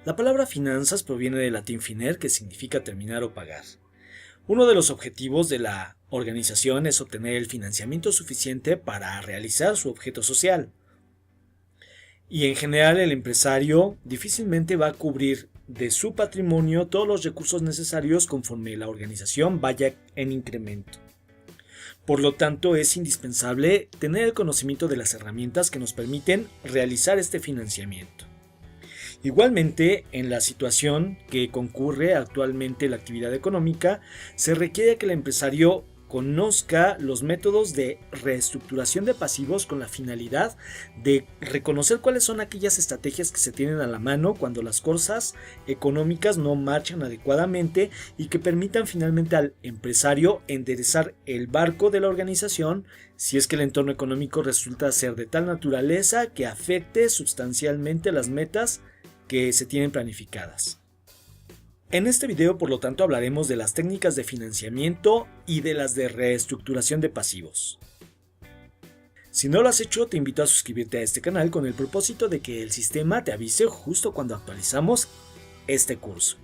La palabra finanzas proviene del latín finer, que significa terminar o pagar. Uno de los objetivos de la organización es obtener el financiamiento suficiente para realizar su objeto social. Y en general el empresario difícilmente va a cubrir de su patrimonio todos los recursos necesarios conforme la organización vaya en incremento. Por lo tanto, es indispensable tener el conocimiento de las herramientas que nos permiten realizar este financiamiento. Igualmente, en la situación que concurre actualmente la actividad económica, se requiere que el empresario conozca los métodos de reestructuración de pasivos con la finalidad de reconocer cuáles son aquellas estrategias que se tienen a la mano cuando las cosas económicas no marchan adecuadamente y que permitan finalmente al empresario enderezar el barco de la organización si es que el entorno económico resulta ser de tal naturaleza que afecte sustancialmente las metas que se tienen planificadas. En este video, por lo tanto, hablaremos de las técnicas de financiamiento y de las de reestructuración de pasivos. Si no lo has hecho, te invito a suscribirte a este canal con el propósito de que el sistema te avise justo cuando actualizamos este curso.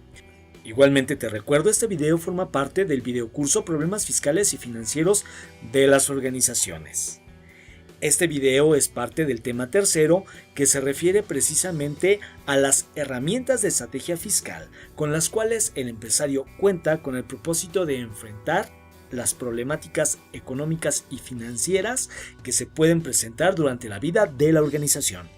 Igualmente te recuerdo, este video forma parte del videocurso Problemas Fiscales y Financieros de las Organizaciones. Este video es parte del tema tercero, que se refiere precisamente a las herramientas de estrategia fiscal con las cuales el empresario cuenta con el propósito de enfrentar las problemáticas económicas y financieras que se pueden presentar durante la vida de la organización.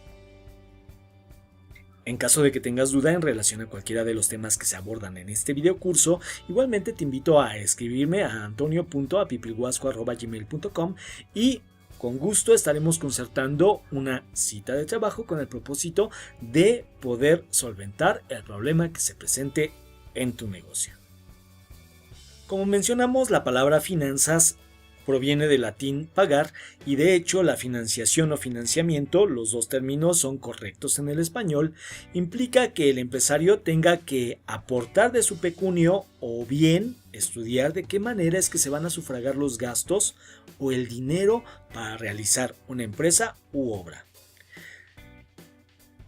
En caso de que tengas duda en relación a cualquiera de los temas que se abordan en este videocurso, igualmente te invito a escribirme a antonio.apipilguasco@gmail.com y con gusto estaremos concertando una cita de trabajo con el propósito de poder solventar el problema que se presente en tu negocio. Como mencionamos, la palabra finanzas proviene del latín pagar y de hecho la financiación o financiamiento, los dos términos son correctos en el español, implica que el empresario tenga que aportar de su pecunio o bien estudiar de qué manera es que se van a sufragar los gastos o el dinero para realizar una empresa u obra.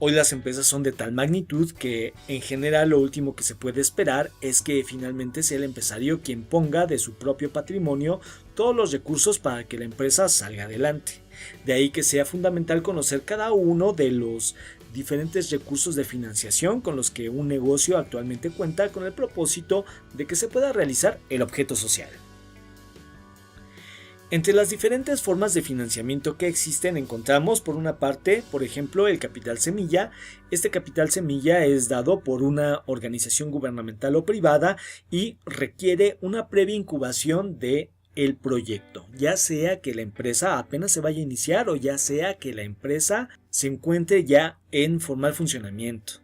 Hoy las empresas son de tal magnitud que en general lo último que se puede esperar es que finalmente sea el empresario quien ponga de su propio patrimonio todos los recursos para que la empresa salga adelante. De ahí que sea fundamental conocer cada uno de los diferentes recursos de financiación con los que un negocio actualmente cuenta con el propósito de que se pueda realizar el objeto social. Entre las diferentes formas de financiamiento que existen encontramos por una parte, por ejemplo, el capital semilla. Este capital semilla es dado por una organización gubernamental o privada y requiere una previa incubación de el proyecto, ya sea que la empresa apenas se vaya a iniciar o ya sea que la empresa se encuentre ya en formal funcionamiento.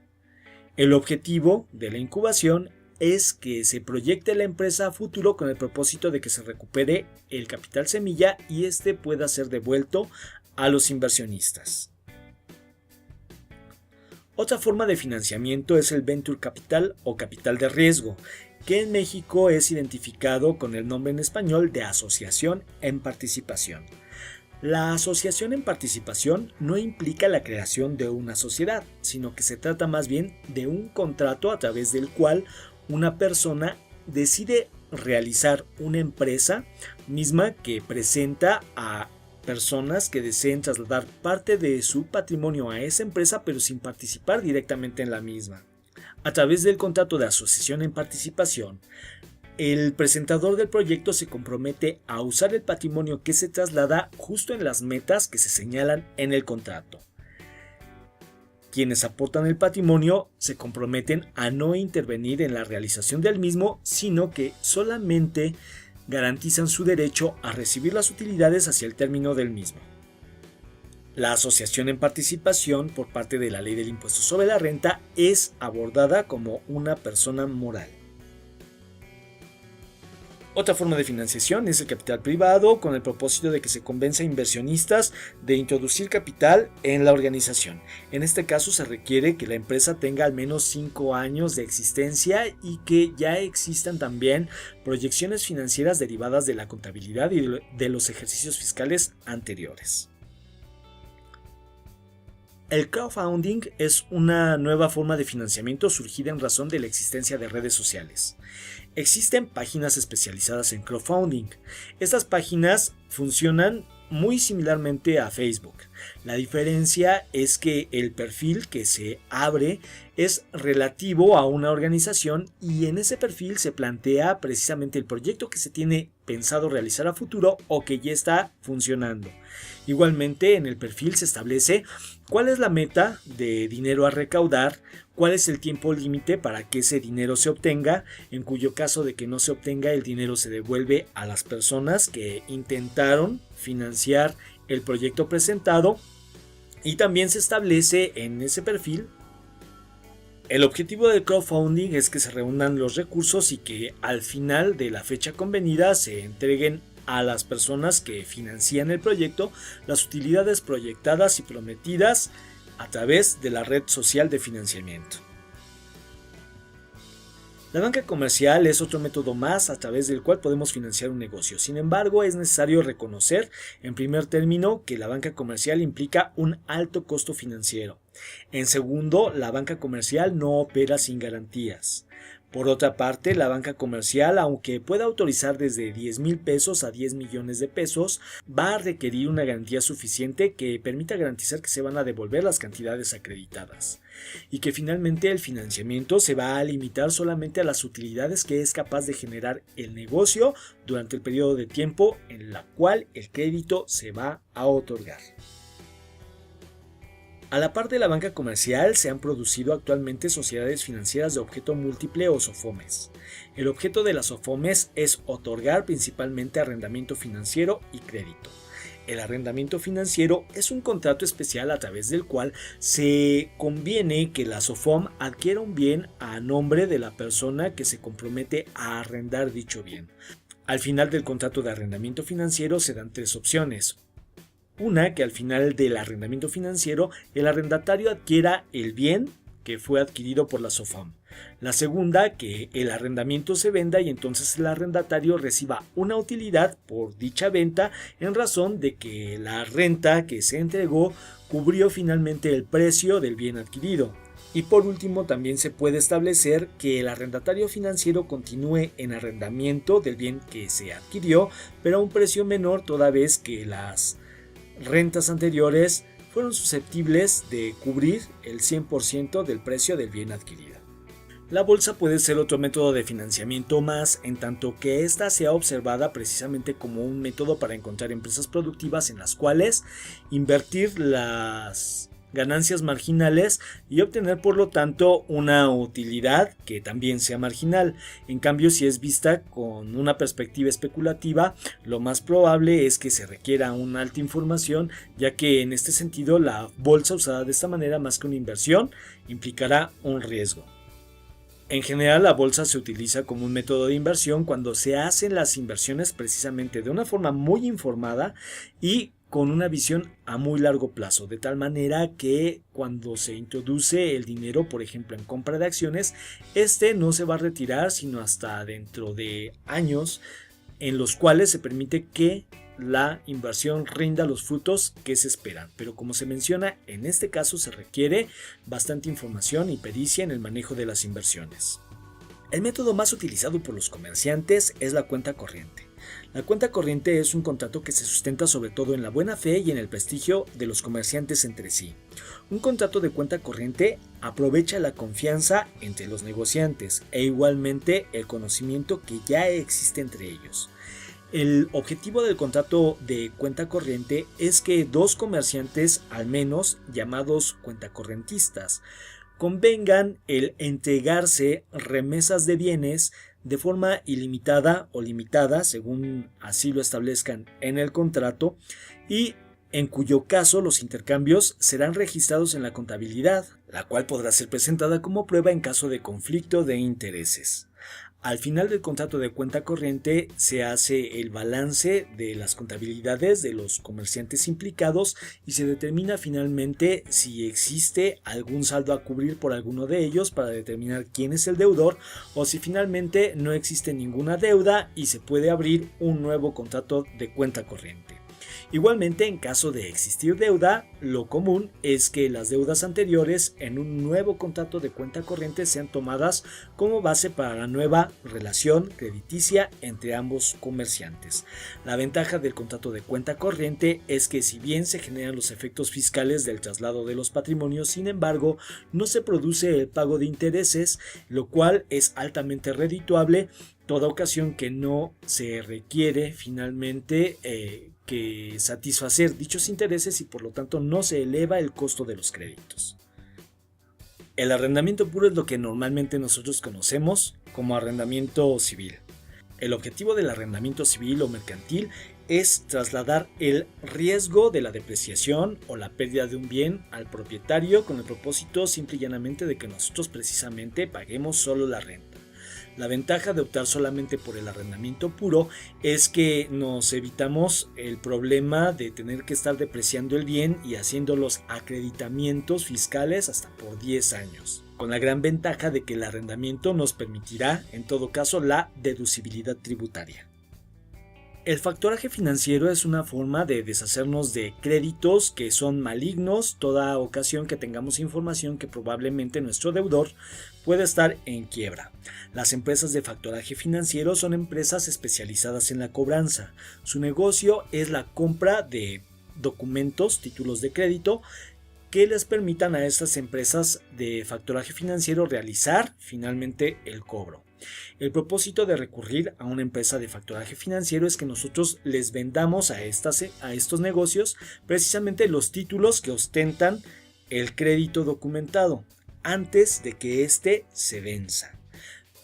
El objetivo de la incubación es que se proyecte la empresa a futuro con el propósito de que se recupere el capital semilla y este pueda ser devuelto a los inversionistas. Otra forma de financiamiento es el Venture Capital o capital de riesgo, que en México es identificado con el nombre en español de Asociación en Participación. La asociación en participación no implica la creación de una sociedad, sino que se trata más bien de un contrato a través del cual una persona decide realizar una empresa misma que presenta a personas que deseen trasladar parte de su patrimonio a esa empresa pero sin participar directamente en la misma. A través del contrato de asociación en participación, el presentador del proyecto se compromete a usar el patrimonio que se traslada justo en las metas que se señalan en el contrato. Quienes aportan el patrimonio se comprometen a no intervenir en la realización del mismo, sino que solamente garantizan su derecho a recibir las utilidades hacia el término del mismo. La asociación en participación por parte de la Ley del Impuesto sobre la Renta es abordada como una persona moral. Otra forma de financiación es el capital privado, con el propósito de que se convenza a inversionistas de introducir capital en la organización. En este caso se requiere que la empresa tenga al menos 5 años de existencia y que ya existan también proyecciones financieras derivadas de la contabilidad y de los ejercicios fiscales anteriores. El crowdfunding es una nueva forma de financiamiento surgida en razón de la existencia de redes sociales. Existen páginas especializadas en crowdfunding. Estas páginas funcionan muy similarmente a Facebook. La diferencia es que el perfil que se abre es relativo a una organización y en ese perfil se plantea precisamente el proyecto que se tiene pensado realizar a futuro o que ya está funcionando. Igualmente en el perfil se establece cuál es la meta de dinero a recaudar, cuál es el tiempo límite para que ese dinero se obtenga, en cuyo caso de que no se obtenga el dinero se devuelve a las personas que intentaron financiar el proyecto presentado y también se establece en ese perfil. El objetivo del crowdfunding es que se reúnan los recursos y que al final de la fecha convenida se entreguen a las personas que financian el proyecto las utilidades proyectadas y prometidas a través de la red social de financiamiento. La banca comercial es otro método más a través del cual podemos financiar un negocio. Sin embargo, es necesario reconocer, en primer término, que la banca comercial implica un alto costo financiero. En segundo, la banca comercial no opera sin garantías. Por otra parte, la banca comercial, aunque pueda autorizar desde 10,000 pesos a 10 millones de pesos, va a requerir una garantía suficiente que permita garantizar que se van a devolver las cantidades acreditadas y que finalmente el financiamiento se va a limitar solamente a las utilidades que es capaz de generar el negocio durante el periodo de tiempo en la cual el crédito se va a otorgar. A la par de la banca comercial se han producido actualmente sociedades financieras de objeto múltiple o SOFOMES. El objeto de las SOFOMES es otorgar principalmente arrendamiento financiero y crédito. El arrendamiento financiero es un contrato especial a través del cual se conviene que la SOFOM adquiera un bien a nombre de la persona que se compromete a arrendar dicho bien. Al final del contrato de arrendamiento financiero se dan tres opciones. Una, que al final del arrendamiento financiero el arrendatario adquiera el bien que fue adquirido por la SOFOM. La segunda, que el arrendamiento se venda y entonces el arrendatario reciba una utilidad por dicha venta en razón de que la renta que se entregó cubrió finalmente el precio del bien adquirido. Y por último, también se puede establecer que el arrendatario financiero continúe en arrendamiento del bien que se adquirió, pero a un precio menor toda vez que las rentas anteriores fueron susceptibles de cubrir el 100% del precio del bien adquirido. La bolsa puede ser otro método de financiamiento más, en tanto que ésta sea observada precisamente como un método para encontrar empresas productivas en las cuales invertir las ganancias marginales y obtener por lo tanto una utilidad que también sea marginal. En cambio, si es vista con una perspectiva especulativa, lo más probable es que se requiera una alta información, ya que en este sentido la bolsa usada de esta manera más que una inversión implicará un riesgo. En general, la bolsa se utiliza como un método de inversión cuando se hacen las inversiones precisamente de una forma muy informada y con una visión a muy largo plazo, de tal manera que cuando se introduce el dinero, por ejemplo en compra de acciones, este no se va a retirar sino hasta dentro de años en los cuales se permite que la inversión rinda los frutos que se esperan. Pero como se menciona, en este caso se requiere bastante información y pericia en el manejo de las inversiones. El método más utilizado por los comerciantes es la cuenta corriente. La cuenta corriente es un contrato que se sustenta sobre todo en la buena fe y en el prestigio de los comerciantes entre sí. Un contrato de cuenta corriente aprovecha la confianza entre los negociantes e igualmente el conocimiento que ya existe entre ellos. El objetivo del contrato de cuenta corriente es que dos comerciantes, al menos llamados cuentacorrentistas, convengan el entregarse remesas de bienes de forma ilimitada o limitada, según así lo establezcan en el contrato, y en cuyo caso los intercambios serán registrados en la contabilidad, la cual podrá ser presentada como prueba en caso de conflicto de intereses. Al final del contrato de cuenta corriente se hace el balance de las contabilidades de los comerciantes implicados y se determina finalmente si existe algún saldo a cubrir por alguno de ellos para determinar quién es el deudor o si finalmente no existe ninguna deuda y se puede abrir un nuevo contrato de cuenta corriente. Igualmente, en caso de existir deuda, lo común es que las deudas anteriores en un nuevo contrato de cuenta corriente sean tomadas como base para la nueva relación crediticia entre ambos comerciantes. La ventaja del contrato de cuenta corriente es que si bien se generan los efectos fiscales del traslado de los patrimonios, sin embargo, no se produce el pago de intereses, lo cual es altamente redituable toda ocasión que no se requiere finalmente que satisfacer dichos intereses y por lo tanto no se eleva el costo de los créditos. El arrendamiento puro es lo que normalmente nosotros conocemos como arrendamiento civil. El objetivo del arrendamiento civil o mercantil es trasladar el riesgo de la depreciación o la pérdida de un bien al propietario con el propósito simple y llanamente de que nosotros precisamente paguemos solo la renta. La ventaja de optar solamente por el arrendamiento puro es que nos evitamos el problema de tener que estar depreciando el bien y haciendo los acreditamientos fiscales hasta por 10 años, con la gran ventaja de que el arrendamiento nos permitirá, en todo caso, la deducibilidad tributaria. El factoraje financiero es una forma de deshacernos de créditos que son malignos toda ocasión que tengamos información que probablemente nuestro deudor puede estar en quiebra. Las empresas de factoraje financiero son empresas especializadas en la cobranza. Su negocio es la compra de documentos, títulos de crédito, que les permitan a estas empresas de factoraje financiero realizar finalmente el cobro. El propósito de recurrir a una empresa de factoraje financiero es que nosotros les vendamos a estos negocios precisamente los títulos que ostentan el crédito documentado antes de que éste se venza.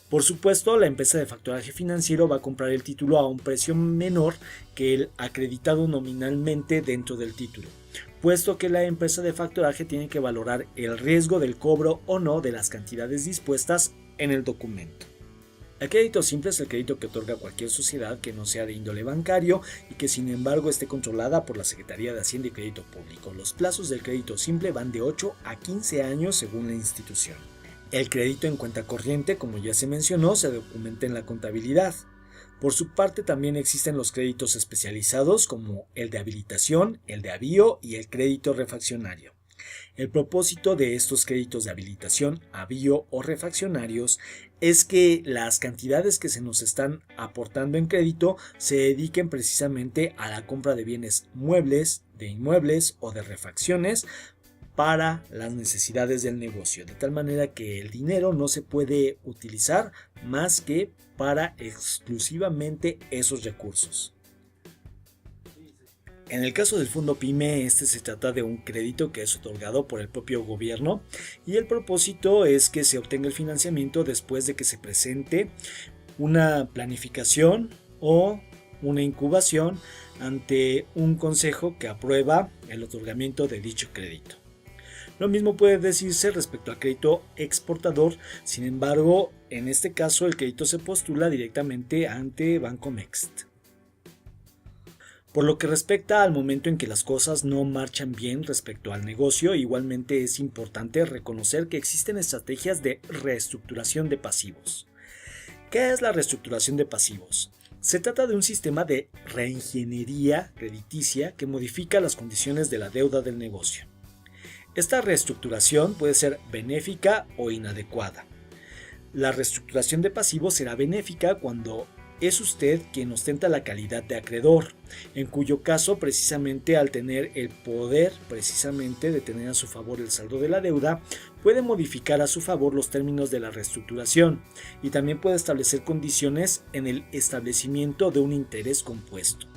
Por supuesto, la empresa de factoraje financiero va a comprar el título a un precio menor que el acreditado nominalmente dentro del título, puesto que la empresa de factoraje tiene que valorar el riesgo del cobro o no de las cantidades dispuestas en el documento. El crédito simple es el crédito que otorga cualquier sociedad que no sea de índole bancario y que sin embargo esté controlada por la Secretaría de Hacienda y Crédito Público. Los plazos del crédito simple van de 8 a 15 años según la institución. El crédito en cuenta corriente, como ya se mencionó, se documenta en la contabilidad. Por su parte también existen los créditos especializados como el de habilitación, el de avío y el crédito refaccionario. El propósito de estos créditos de habilitación, avío o refaccionarios es que las cantidades que se nos están aportando en crédito se dediquen precisamente a la compra de bienes muebles, de inmuebles o de refacciones para las necesidades del negocio, de tal manera que el dinero no se puede utilizar más que para exclusivamente esos recursos. En el caso del Fondo PYME, se trata de un crédito que es otorgado por el propio gobierno y el propósito es que se obtenga el financiamiento después de que se presente una planificación o una incubación ante un consejo que aprueba el otorgamiento de dicho crédito. Lo mismo puede decirse respecto al crédito exportador, sin embargo, en este caso el crédito se postula directamente ante Bancomext. Por lo que respecta al momento en que las cosas no marchan bien respecto al negocio, igualmente es importante reconocer que existen estrategias de reestructuración de pasivos. ¿Qué es la reestructuración de pasivos? Se trata de un sistema de reingeniería crediticia que modifica las condiciones de la deuda del negocio. Esta reestructuración puede ser benéfica o inadecuada. La reestructuración de pasivos será benéfica cuando es usted quien ostenta la calidad de acreedor, en cuyo caso precisamente al tener el poder precisamente de tener a su favor el saldo de la deuda, puede modificar a su favor los términos de la reestructuración y también puede establecer condiciones en el establecimiento de un interés compuesto.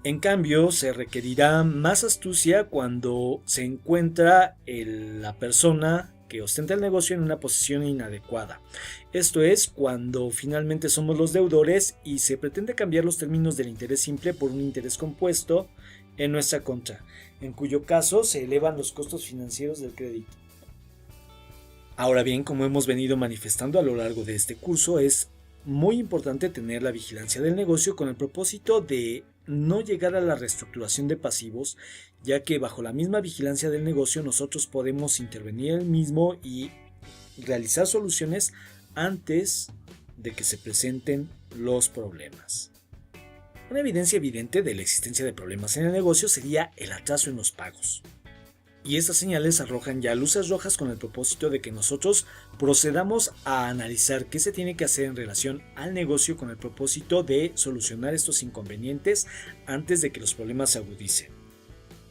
En cambio, se requerirá más astucia cuando se encuentra la persona que ostenta el negocio en una posición inadecuada. Esto es cuando finalmente somos los deudores y se pretende cambiar los términos del interés simple por un interés compuesto en nuestra contra, en cuyo caso se elevan los costos financieros del crédito. Ahora bien, como hemos venido manifestando a lo largo de este curso, es muy importante tener la vigilancia del negocio con el propósito de no llegar a la reestructuración de pasivos, ya que bajo la misma vigilancia del negocio nosotros podemos intervenir en el mismo y realizar soluciones antes de que se presenten los problemas. Una evidencia evidente de la existencia de problemas en el negocio sería el atraso en los pagos. Y estas señales arrojan ya luces rojas con el propósito de que nosotros procedamos a analizar qué se tiene que hacer en relación al negocio con el propósito de solucionar estos inconvenientes antes de que los problemas se agudicen.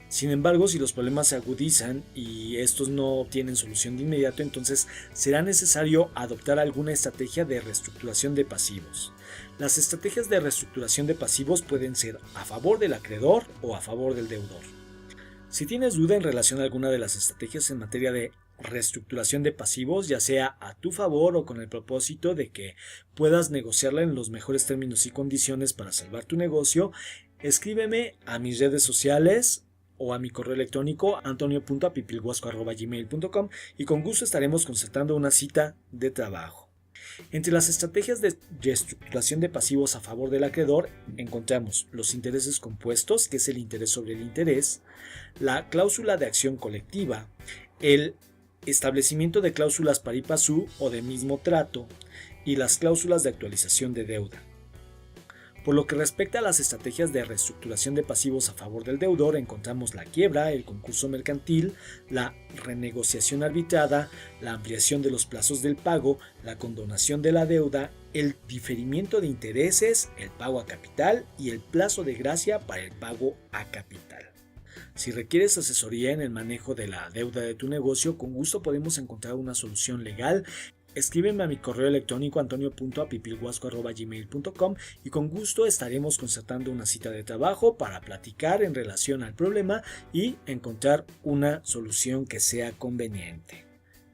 Sin embargo, si los problemas se agudizan y estos no obtienen solución de inmediato, entonces será necesario adoptar alguna estrategia de reestructuración de pasivos. Las estrategias de reestructuración de pasivos pueden ser a favor del acreedor o a favor del deudor. Si tienes duda en relación a alguna de las estrategias en materia de reestructuración de pasivos, ya sea a tu favor o con el propósito de que puedas negociarla en los mejores términos y condiciones para salvar tu negocio, escríbeme a mis redes sociales o a mi correo electrónico antonio.apipilhuasco@gmail.com y con gusto estaremos concertando una cita de trabajo. Entre las estrategias de reestructuración de pasivos a favor del acreedor encontramos los intereses compuestos, que es el interés sobre el interés, la cláusula de acción colectiva, el establecimiento de cláusulas pari passu o de mismo trato y las cláusulas de actualización de deuda. Por lo que respecta a las estrategias de reestructuración de pasivos a favor del deudor, encontramos la quiebra, el concurso mercantil, la renegociación arbitrada, la ampliación de los plazos del pago, la condonación de la deuda, el diferimiento de intereses, el pago a capital y el plazo de gracia para el pago a capital. Si requieres asesoría en el manejo de la deuda de tu negocio, con gusto podemos encontrar una solución legal. Escríbeme a mi correo electrónico antonio.apipilhuasco@gmail.com y con gusto estaremos concertando una cita de trabajo para platicar en relación al problema y encontrar una solución que sea conveniente.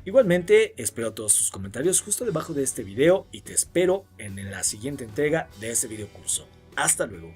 Igualmente, espero todos tus comentarios justo debajo de este video y te espero en la siguiente entrega de este video curso. Hasta luego.